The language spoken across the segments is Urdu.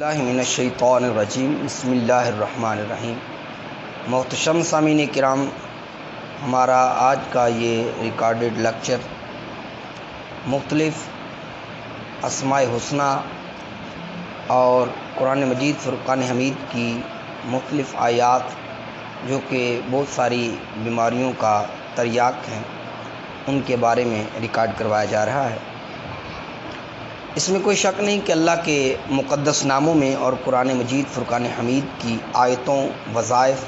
اللہ من الشیطان الرجیم بسم اللہ الرحمن الرحیم۔ محتشم سامعین کرام، ہمارا آج کا یہ ریکارڈڈ لیکچر مختلف اسماء حسنی اور قرآن مجید فرقان حمید کی مختلف آیات جو کہ بہت ساری بیماریوں کا تریاق ہیں ان کے بارے میں ریکارڈ کروایا جا رہا ہے۔ اس میں کوئی شک نہیں کہ اللہ کے مقدس ناموں میں اور قرآن مجید فرقان حمید کی آیتوں، وظائف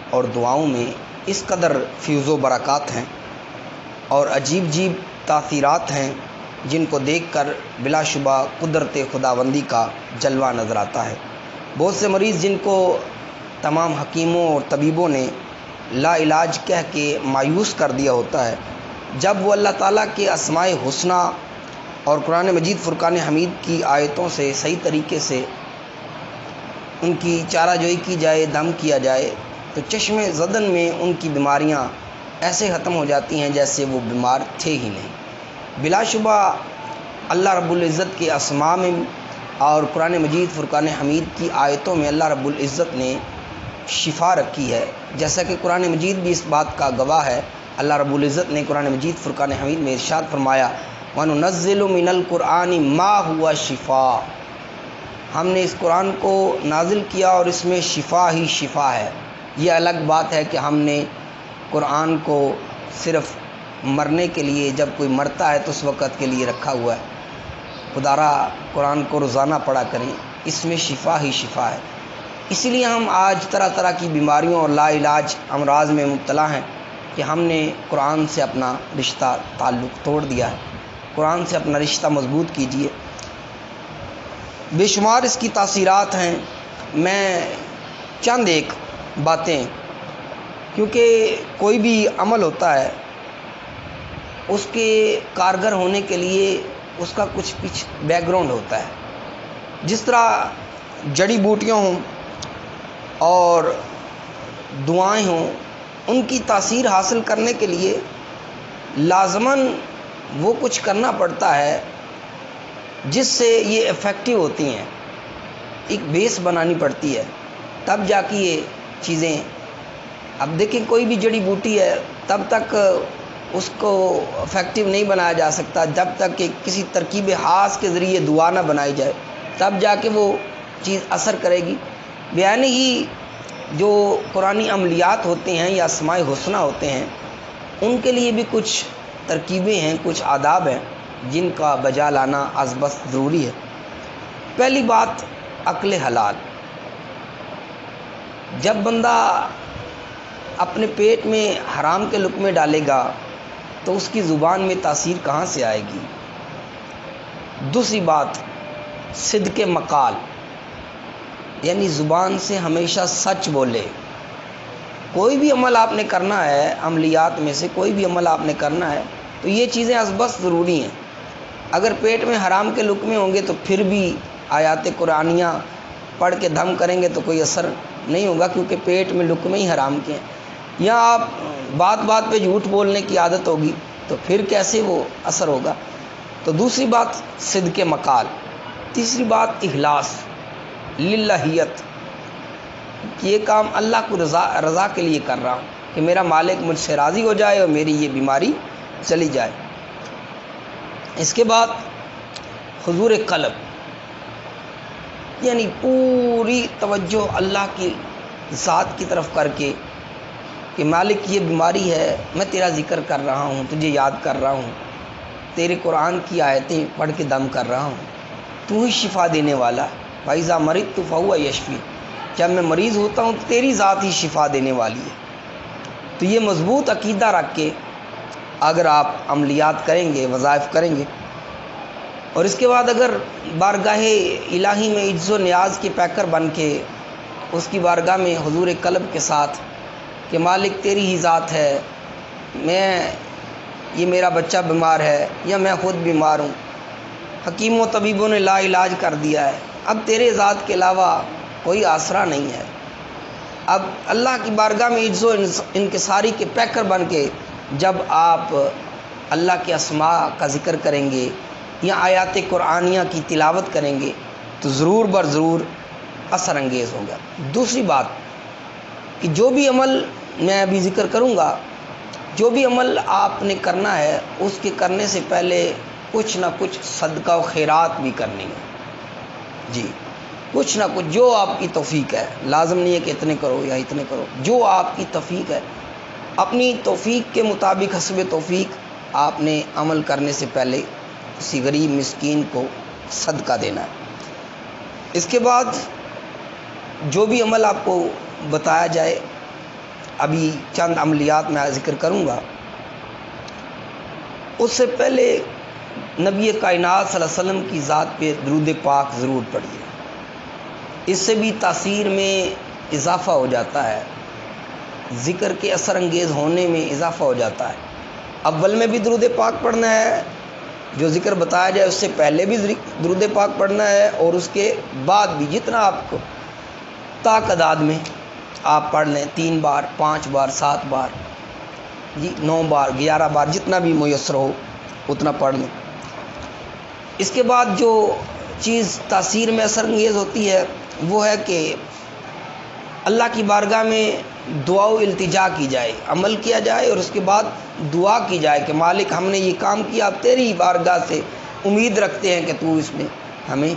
اور دعاؤں میں اس قدر فیض و برکات ہیں اور عجیب عجیب تاثیرات ہیں جن کو دیکھ کر بلا شبہ قدرت خداوندی کا جلوہ نظر آتا ہے۔ بہت سے مریض جن کو تمام حکیموں اور طبیبوں نے لا علاج کہہ کے مایوس کر دیا ہوتا ہے، جب وہ اللہ تعالیٰ کے اسماء حسنی اور قرآن مجید فرقان حمید کی آیتوں سے صحیح طریقے سے ان کی چارہ جوئی کی جائے، دم کیا جائے، تو چشم زدن میں ان کی بیماریاں ایسے ختم ہو جاتی ہیں جیسے وہ بیمار تھے ہی نہیں۔ بلا شبہ اللہ رب العزت کے اسماء میں اور قرآن مجید فرقان حمید کی آیتوں میں اللہ رب العزت نے شفا رکھی ہے، جیسا کہ قرآن مجید بھی اس بات کا گواہ ہے۔ اللہ رب العزت نے قرآن مجید فرقان حمید میں ارشاد فرمایا، وَنُنَزِّلُ مِنَ الْقُرْآنِ مَا هُوَ شِفَاءٌ، ہم نے اس قرآن کو نازل کیا اور اس میں شفا ہی شفا ہے۔ یہ الگ بات ہے کہ ہم نے قرآن کو صرف مرنے کے لیے، جب کوئی مرتا ہے تو اس وقت کے لیے رکھا ہوا ہے۔ خدا را قرآن کو روزانہ پڑھا کریں، اس میں شفا ہی شفا ہے۔ اسی لیے ہم آج طرح طرح کی بیماریوں اور لا علاج امراض میں مبتلا ہیں کہ ہم نے قرآن سے اپنا رشتہ تعلق توڑ دیا ہے۔ قرآن سے اپنا رشتہ مضبوط کیجیے۔ بے شمار اس کی تاثیرات ہیں، میں چند ایک باتیں، کیونکہ کوئی بھی عمل ہوتا ہے اس کے کارگر ہونے کے لیے اس کا کچھ بیک گراؤنڈ ہوتا ہے۔ جس طرح جڑی بوٹیاں ہوں اور دعائیں ہوں، ان کی تاثیر حاصل کرنے کے لیے لازماً وہ کچھ کرنا پڑتا ہے جس سے یہ افیکٹو ہوتی ہیں، ایک بیس بنانی پڑتی ہے، تب جا کے یہ چیزیں۔ اب دیکھیں کوئی بھی جڑی بوٹی ہے تب تک اس کو افیکٹو نہیں بنایا جا سکتا جب تک کہ کسی ترکیب خاص کے ذریعے دعا نہ بنائی جائے، تب جا کے وہ چیز اثر کرے گی۔ بیان ہی جو قرآنی عملیات ہوتے ہیں یا اسماء حسنی ہوتے ہیں، ان کے لیے بھی کچھ ترکیبیں ہیں، کچھ آداب ہیں جن کا بجا لانا از بس ضروری ہے۔ پہلی بات، عقل حلال۔ جب بندہ اپنے پیٹ میں حرام کے لقمے ڈالے گا تو اس کی زبان میں تاثیر کہاں سے آئے گی؟ دوسری بات، صدق مقال، یعنی زبان سے ہمیشہ سچ بولے۔ کوئی بھی عمل آپ نے کرنا ہے، عملیات میں سے کوئی بھی عمل آپ نے کرنا ہے تو یہ چیزیں از بس ضروری ہیں۔ اگر پیٹ میں حرام کے لقمے ہوں گے تو پھر بھی آیات قرآنیہ پڑھ کے دم کریں گے تو کوئی اثر نہیں ہوگا، کیونکہ پیٹ میں لقمے ہی حرام کے ہیں۔ یا آپ بات بات پہ جھوٹ بولنے کی عادت ہوگی تو پھر کیسے وہ اثر ہوگا؟ تو دوسری بات صدق مقال۔ تیسری بات اخلاص، للہیت، کہ یہ کام اللہ کو رضا کے لیے کر رہا ہوں، کہ میرا مالک مجھ سے راضی ہو جائے اور میری یہ بیماری چلی جائے۔ اس کے بعد حضور قلب، یعنی پوری توجہ اللہ کی ذات کی طرف کر کے کہ مالک یہ بیماری ہے، میں تیرا ذکر کر رہا ہوں، تجھے یاد کر رہا ہوں، تیرے قرآن کی آیتیں پڑھ کے دم کر رہا ہوں، تو ہی شفا دینے والا۔ فَإِذَا مَرِضْتُ فَهُوَ يَشْفِينِ، جب میں مریض ہوتا ہوں تو تیری ذات ہی شفا دینے والی ہے۔ تو یہ مضبوط عقیدہ رکھ کے اگر آپ عملیات کریں گے، وظائف کریں گے، اور اس کے بعد اگر بارگاہ الہی میں عجز و نیاز کے پیکر بن کے اس کی بارگاہ میں حضور قلب کے ساتھ کہ مالک تیری ہی ذات ہے، یہ میرا بچہ بیمار ہے یا میں خود بیمار ہوں، حکیموں و طبیبوں نے لا علاج کر دیا ہے، اب تیرے ذات کے علاوہ کوئی آسرا نہیں ہے۔ اب اللہ کی بارگاہ میں عجز و انکساری کے پیکر بن کے جب آپ اللہ کے اسماء کا ذکر کریں گے یا آیات قرآنیہ کی تلاوت کریں گے تو ضرور بر ضرور اثر انگیز ہو گیا۔ دوسری بات کہ جو بھی عمل میں ابھی ذکر کروں گا، جو بھی عمل آپ نے کرنا ہے اس کے کرنے سے پہلے کچھ نہ کچھ صدقہ و خیرات بھی کرنی ہے۔ جی، کچھ نہ کچھ جو آپ کی توفیق ہے، لازم نہیں ہے کہ اتنے کرو یا اتنے کرو، جو آپ کی توفیق ہے اپنی توفیق کے مطابق حسب توفیق آپ نے عمل کرنے سے پہلے کسی غریب مسکین کو صدقہ دینا ہے۔ اس کے بعد جو بھی عمل آپ کو بتایا جائے، ابھی چند عملیات میں ذکر کروں گا، اس سے پہلے نبی کائنات صلی اللہ علیہ وسلم کی ذات پہ درود پاک ضرور پڑھیے۔ اس سے بھی تاثیر میں اضافہ ہو جاتا ہے، ذکر کے اثر انگیز ہونے میں اضافہ ہو جاتا ہے۔ اول میں بھی درود پاک پڑھنا ہے، جو ذکر بتایا جائے اس سے پہلے بھی درود پاک پڑھنا ہے، اور اس کے بعد بھی جتنا آپ کو تعداد میں آپ پڑھ لیں، 3 بار 5 بار 7 بار جی 9 بار 11 بار جتنا بھی میسر ہو اتنا پڑھ لیں۔ اس کے بعد جو چیز تاثیر میں اثر انگیز ہوتی ہے وہ ہے کہ اللہ کی بارگاہ میں دعا و التجا کی جائے، عمل کیا جائے اور اس کے بعد دعا کی جائے کہ مالک ہم نے یہ کام کیا، اب تیری بارگاہ سے امید رکھتے ہیں کہ تو اس میں ہمیں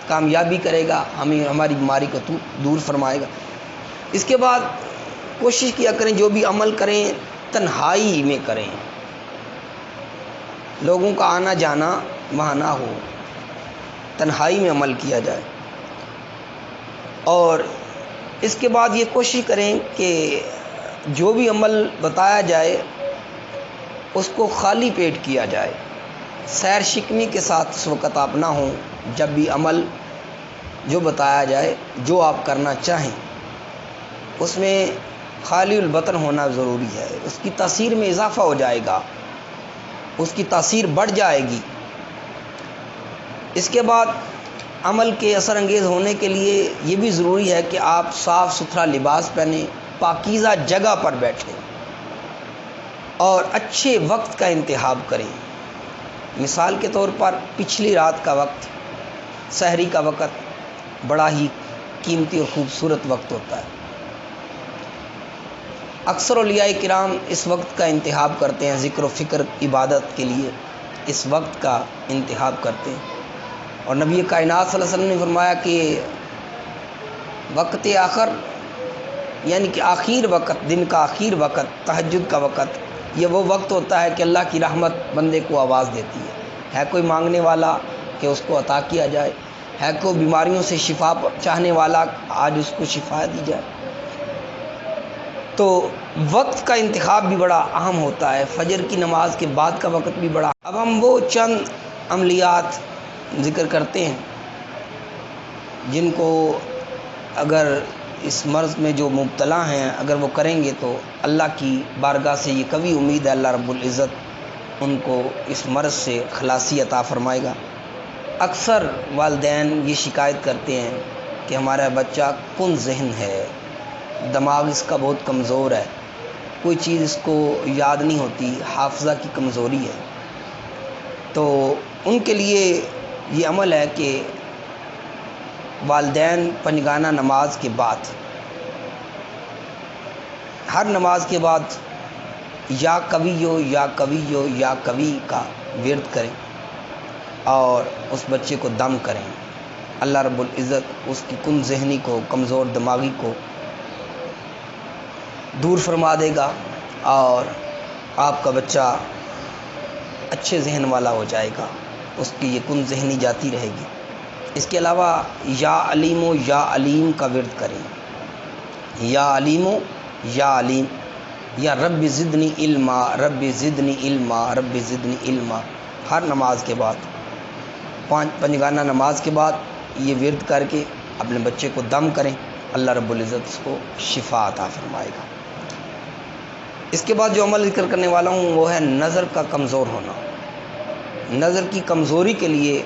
کامیابی کرے گا، ہمیں ہماری بیماری کو تو دور فرمائے گا۔ اس کے بعد کوشش کیا کریں جو بھی عمل کریں تنہائی میں کریں، لوگوں کا آنا جانا وہاں نہ ہو، تنہائی میں عمل کیا جائے۔ اور اس کے بعد یہ کوشش کریں کہ جو بھی عمل بتایا جائے اس کو خالی پیٹ کیا جائے، سیر شکمی کے ساتھ اس وقت آپ نہ ہوں جب بھی عمل جو بتایا جائے، جو آپ کرنا چاہیں اس میں خالی البطن ہونا ضروری ہے۔ اس کی تاثیر میں اضافہ ہو جائے گا، اس کی تاثیر بڑھ جائے گی۔ اس کے بعد عمل کے اثر انگیز ہونے کے لیے یہ بھی ضروری ہے کہ آپ صاف ستھرا لباس پہنیں، پاکیزہ جگہ پر بیٹھیں اور اچھے وقت کا انتخاب کریں۔ مثال کے طور پر پچھلی رات کا وقت، سحری کا وقت بڑا ہی قیمتی اور خوبصورت وقت ہوتا ہے۔ اکثر اولیاء کرام اس وقت کا انتخاب کرتے ہیں، ذکر و فکر عبادت کے لیے اس وقت کا انتخاب کرتے ہیں۔ اور نبی کائنات صلی اللہ علیہ وسلم نے فرمایا کہ وقت آخر یعنی کہ آخر وقت، دن کا آخر وقت، تہجد کا وقت، یہ وہ وقت ہوتا ہے کہ اللہ کی رحمت بندے کو آواز دیتی ہے کوئی مانگنے والا کہ اس کو عطا کیا جائے، ہے کوئی بیماریوں سے شفا چاہنے والا آج اس کو شفا دی جائے۔ تو وقت کا انتخاب بھی بڑا اہم ہوتا ہے، فجر کی نماز کے بعد کا وقت بھی بڑا۔ اب ہم وہ چند عملیات ذکر کرتے ہیں جن کو اگر اس مرض میں جو مبتلا ہیں اگر وہ کریں گے تو اللہ کی بارگاہ سے یہ قوی امید ہے اللہ رب العزت ان کو اس مرض سے خلاصی عطا فرمائے گا۔ اکثر والدین یہ شکایت کرتے ہیں کہ ہمارا بچہ کن ذہن ہے، دماغ اس کا بہت کمزور ہے، کوئی چیز اس کو یاد نہیں ہوتی، حافظہ کی کمزوری ہے۔ تو ان کے لیے یہ عمل ہے کہ والدین پنجگانہ نماز کے بعد، ہر نماز کے بعد یا کویو یا کویو یا کوی کا ورد کریں اور اس بچے کو دم کریں۔ اللہ رب العزت اس کی کن ذہنی کو، کمزور دماغی کو دور فرما دے گا اور آپ کا بچہ اچھے ذہن والا ہو جائے گا، اس کی یہ کن ذہنی جاتی رہے گی۔ اس کے علاوہ یا علیم و یا علیم کا ورد کریں، یا علیم و یا علیم، یا رب زدنی علما، رب زدنی علما، رب زدنی علما، ہر نماز کے بعد، پنجگانہ نماز کے بعد یہ ورد کر کے اپنے بچے کو دم کریں، اللہ رب العزت اس کو شفا عطا فرمائے گا۔ اس کے بعد جو عمل ذکر کرنے والا ہوں وہ ہے نظر کا کمزور ہونا۔ نظر کی کمزوری کے لیے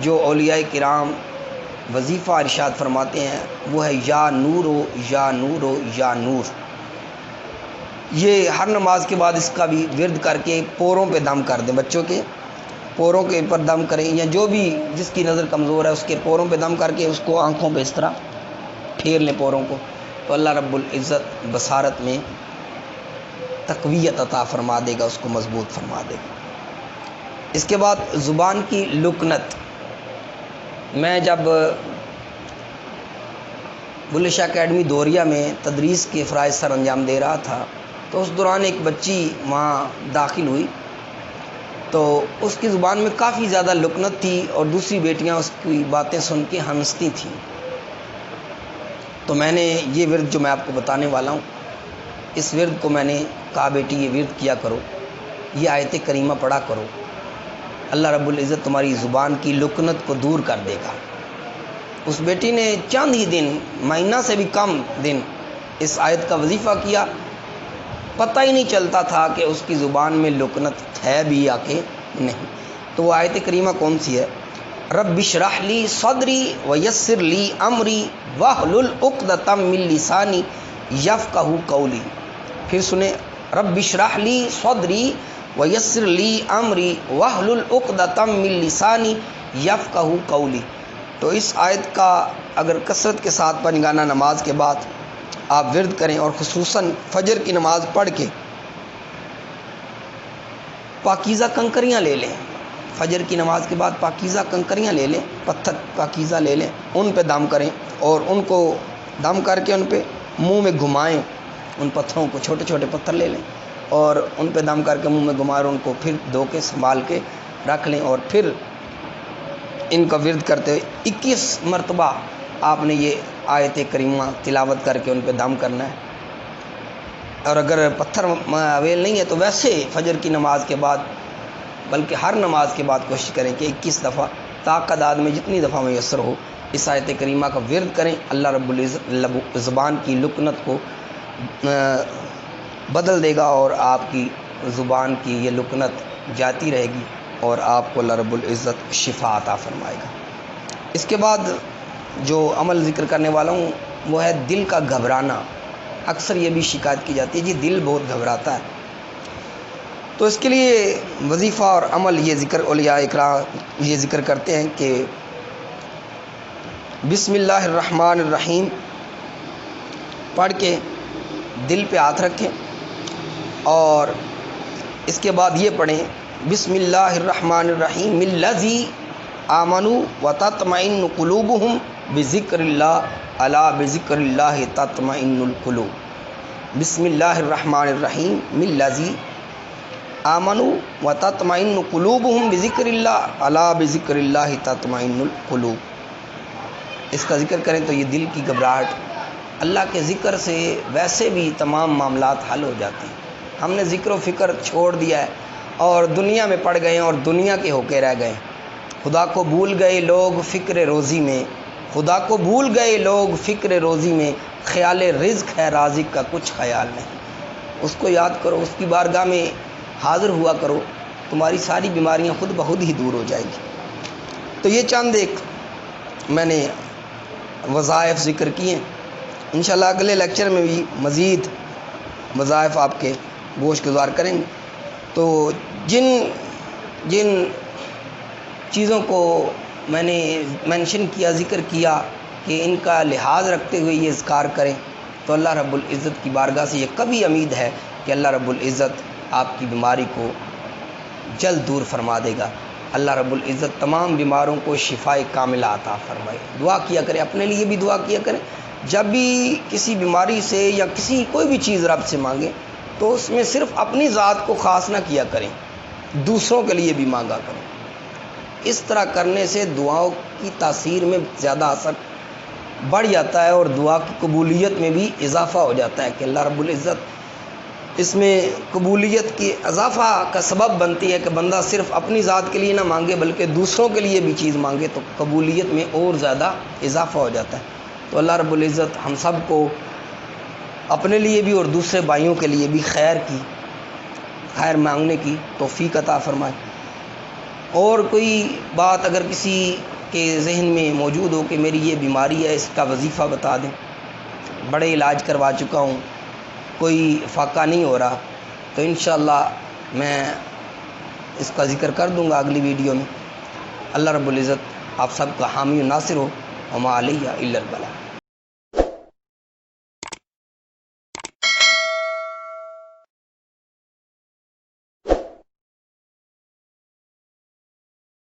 جو اولیاء کرام وظیفہ ارشاد فرماتے ہیں وہ ہے یا نورو یا نورو یا نور۔ یہ ہر نماز کے بعد اس کا بھی ورد کر کے پوروں پہ دم کر دیں، بچوں کے پوروں کے اوپر دم کریں، یا جو بھی جس کی نظر کمزور ہے اس کے پوروں پہ دم کر کے اس کو آنکھوں پہ اس طرح پھیر لیں پوروں کو، تو اللہ رب العزت بصارت میں تقویت عطا فرما دے گا، اس کو مضبوط فرما دے گا۔ اس کے بعد زبان کی لکنت۔ میں جب بلے شاہ اکیڈمی دوریا میں تدریس کے فرائض سر انجام دے رہا تھا، تو اس دوران ایک بچی وہاں داخل ہوئی، تو اس کی زبان میں کافی زیادہ لکنت تھی اور دوسری بیٹیاں اس کی باتیں سن کے ہنستی تھیں۔ تو میں نے یہ ورد جو میں آپ کو بتانے والا ہوں، اس ورد کو میں نے کہا بیٹی یہ ورد کیا کرو، یہ آیت کریمہ پڑھا کرو، اللہ رب العزت تمہاری زبان کی لکنت کو دور کر دے گا۔ اس بیٹی نے چند ہی دن، مہینہ سے بھی کم دن اس آیت کا وظیفہ کیا، پتہ ہی نہیں چلتا تھا کہ اس کی زبان میں لکنت ہے بھی یا کہ نہیں۔ تو وہ آیت کریمہ کون سی ہے؟ رب اشرح لی صدری ویسر لی امری واحلل عقدۃ من لسانی یفقہوا قولی۔ پھر سنیں، رب اشرح لی صدری ویسر لی امری واحلل عقدۃ من لسانی یفقہوا قولی۔ تو اس آیت کا اگر کثرت کے ساتھ پنجگانہ نماز کے بعد آپ ورد کریں، اور خصوصاً فجر کی نماز پڑھ کے پاکیزہ کنکریاں لے لیں، فجر کی نماز کے بعد پاکیزہ کنکریاں لے لیں، پتھر پاکیزہ لے لیں، ان پہ دم کریں اور ان کو دم کر کے ان پہ منہ میں گھمائیں، ان پتھروں کو چھوٹے چھوٹے پتھر لے لیں اور ان پہ دم کر کے منہ میں گھمائیں، اور ان کو پھر دھو کے سنبھال کے رکھ لیں، اور پھر ان کا ورد کرتے ہوئے 21 مرتبہ آپ نے یہ آیت کریمہ تلاوت کر کے ان پہ دم کرنا ہے۔ اور اگر پتھر اویل نہیں ہے تو ویسے فجر کی نماز کے بعد، بلکہ ہر نماز کے بعد کوشش کریں کہ 21 دفعہ طاقت میں جتنی دفعہ میسر ہو اس آیت کریمہ کا ورد کریں۔ اللہ رب العزت زبان کی لکنت کو بدل دے گا اور آپ کی زبان کی یہ لکنت جاتی رہے گی اور آپ کو اللہ رب العزت شفا عطا فرمائے گا۔ اس کے بعد جو عمل ذکر کرنے والا ہوں وہ ہے دل کا گھبرانا۔ اکثر یہ بھی شکایت کی جاتی ہے جی دل بہت گھبراتا ہے، تو اس کے لیے وظیفہ اور عمل یہ ذکر اولیاء اکرام یہ ذکر کرتے ہیں کہ بسم اللہ الرحمن الرحیم پڑھ کے دل پہ ہاتھ رکھیں، اور اس کے بعد یہ پڑھیں بسم اللہ الرحمن الرحیم الذی آمنوا وتطمئن قلوبہم بذکر اللہ الا بذکر اللہ تطمئن القلوب۔ بسم اللہ الرحمن الرحیم الذی آمنوا وتطمئن قلوبہم بذکر اللہ الا بذکر اللہ تطمئن القلوب۔ اس کا ذکر کریں تو یہ دل کی گھبراہٹ، اللہ کے ذکر سے ویسے بھی تمام معاملات حل ہو جاتے ہیں۔ ہم نے ذکر و فکر چھوڑ دیا ہے اور دنیا میں پڑ گئے اور دنیا کے ہو کے رہ گئے۔ خدا کو بھول گئے لوگ فکر روزی میں، خدا کو بھول گئے لوگ فکر روزی میں، خیال رزق ہے رازق کا کچھ خیال نہیں۔ اس کو یاد کرو، اس کی بارگاہ میں حاضر ہوا کرو، تمہاری ساری بیماریاں خود بخود ہی دور ہو جائیں گی۔ تو یہ چند ایک میں نے وظائف ذکر کیے، انشاءاللہ اگلے لیکچر میں بھی مزید وظائف آپ کے گوش گزار کریں گے۔ تو جن چیزوں کو میں نے مینشن کیا، ذکر کیا کہ ان کا لحاظ رکھتے ہوئے یہ اذکار کریں، تو اللہ رب العزت کی بارگاہ سے یہ کبھی امید ہے کہ اللہ رب العزت آپ کی بیماری کو جلد دور فرما دے گا۔ اللہ رب العزت تمام بیماروں کو شفائے کاملہ عطا فرمائے۔ دعا کیا کریں، اپنے لیے بھی دعا کیا کریں، جب بھی کسی بیماری سے یا کسی کوئی بھی چیز رب سے مانگیں تو اس میں صرف اپنی ذات کو خاص نہ کیا کریں، دوسروں کے لیے بھی مانگا کریں۔ اس طرح کرنے سے دعاؤں کی تاثیر میں زیادہ اثر بڑھ جاتا ہے اور دعا کی قبولیت میں بھی اضافہ ہو جاتا ہے کہ اللہ رب العزت اس میں قبولیت کی اضافہ کا سبب بنتی ہے کہ بندہ صرف اپنی ذات کے لیے نہ مانگے بلکہ دوسروں کے لیے بھی چیز مانگے، تو قبولیت میں اور زیادہ اضافہ ہو جاتا ہے۔ تو اللہ رب العزت ہم سب کو اپنے لیے بھی اور دوسرے بھائیوں کے لیے بھی خیر مانگنے کی توفیق عطا فرمائے۔ اور کوئی بات اگر کسی کے ذہن میں موجود ہو کہ میری یہ بیماری ہے، اس کا وظیفہ بتا دیں، بڑے علاج کروا چکا ہوں، کوئی فاقہ نہیں ہو رہا، تو انشاءاللہ میں اس کا ذکر کر دوں گا اگلی ویڈیو میں۔ اللہ رب العزت آپ سب کا حامی و ناصر ہو، وما علیہ الا البلاغ۔